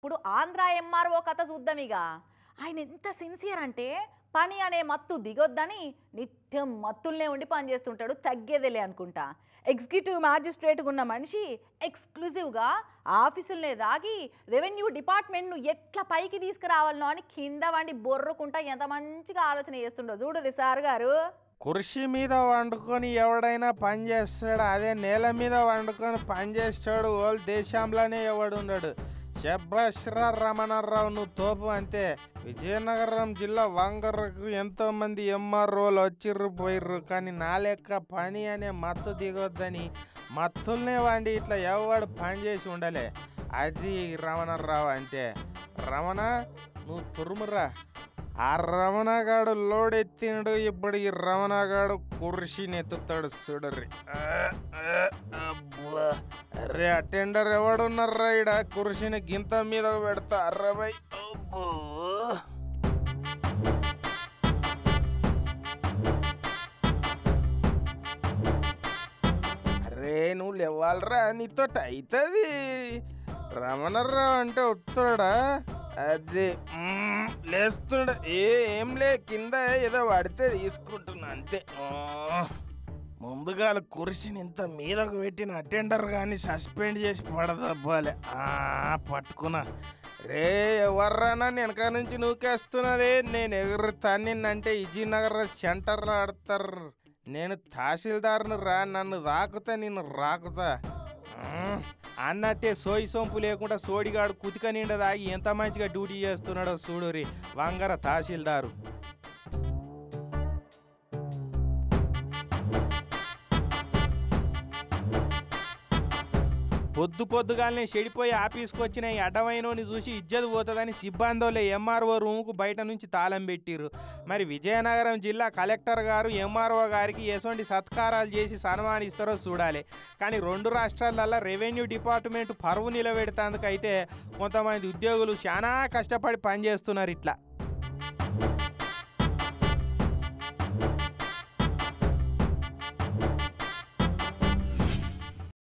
ఇప్పుడు ఆంధ్ర ఎంఆర్ఓ కథ చూద్దాం ఇక. ఆయన ఎంత సిన్సియర్ అంటే పని అనే మత్తు దిగొద్దని నిత్యం మత్తుల్నే ఉండి పనిచేస్తుంటాడు. తగ్గేదేలే అనుకుంటా. ఎగ్జిక్యూటివ్ మ్యాజిస్ట్రేట్గా ఉన్న మనిషి ఎక్స్క్లూజివ్గా ఆఫీసులనే దాగి రెవెన్యూ డిపార్ట్మెంట్ను ఎట్లా పైకి తీసుకురావాలనో అని కింద వండి బొర్రుకుంటా ఎంత మంచిగా ఆలోచన చేస్తుండో చూడు సార్ గారు. కుర్చీ మీద వండుకొని ఎవడైనా పని చేస్తాడు, అదే నేల మీద వండుకొని పని చేస్తాడు వాళ్ళు దేశంలోనే ఎవడున్నాడు. శభాష్రా రమణారావు, నువ్వు తోపు అంతే. విజయనగరం జిల్లా వంగరకు ఎంతోమంది ఎంఆర్ఓలు వచ్చిర్రు పోయిర్రు, కానీ నా లెక్క పని అనే మత్తు దిగొద్దని మత్తుల్నే వండి ఇట్లా ఎవడు పని చేసి ఉండలే. అది రమణారావు అంటే. రమణ, నువ్వు తురుమురా. ఆ రమణగాడు లోడ్ ఎత్తిండు, ఇప్పుడు ఈ రమణగాడు కుర్చీని ఎత్తుతాడు చూడర్రి. అరే అటెండర్ ఎవడున్నారా ఇడ? కుర్చీని గింత మీద పెడతా. అర్రబై అరే నువ్వు లేవాలరా, నీతో అవుతుంది. రమణరావు అంటే వస్తాడా? అదే లేస్తుండ. ఏం లే, కింద ఏదో పడితే తీసుకుంటున్నా అంతే. ముందుగా కుర్చీని ఇంత మీదకు పెట్టిన అటెండర్ కానీ సస్పెండ్ చేసి పడదబ్బాలే. పట్టుకున్నా. రే ఎవర్రానా వెనక నుంచి నూకేస్తున్నదే? నేను ఎగురుతానంటే విజయనగర్ సెంటర్లో ఆడతారు. నేను తహసీల్దార్ను రా, నన్ను రాకుతా, నిన్ను రాకుతా అన్నట్టే సోయి సొంపు లేకుండా సోడిగాడు కుతిక నిండా దాగి ఎంత మంచిగా డ్యూటీ చేస్తున్నాడో చూడురి వంగర తహసీల్దారు. పొద్దుగానే చెడిపోయి ఆఫీస్కి వచ్చిన ఈ అడ్డమైనోని చూసి ఇజ్జత్ పోతుందని సిబ్బందోళ్ళే ఎంఆర్ఓ రూముకు బయట నుంచి తాళం పెట్టిర్రు. మరి విజయనగరం జిల్లా కలెక్టర్ గారు ఎంఆర్ఓ గారికి ఎటువంటి సత్కారాలు చేసి సన్మానిస్తారో చూడాలి. కానీ రెండు రాష్ట్రాలల్లో రెవెన్యూ డిపార్ట్మెంట్ పరువు నిలబెడతాందుకైతే కొంతమంది ఉద్యోగులు చాలా కష్టపడి పనిచేస్తున్నారు ఇట్లా.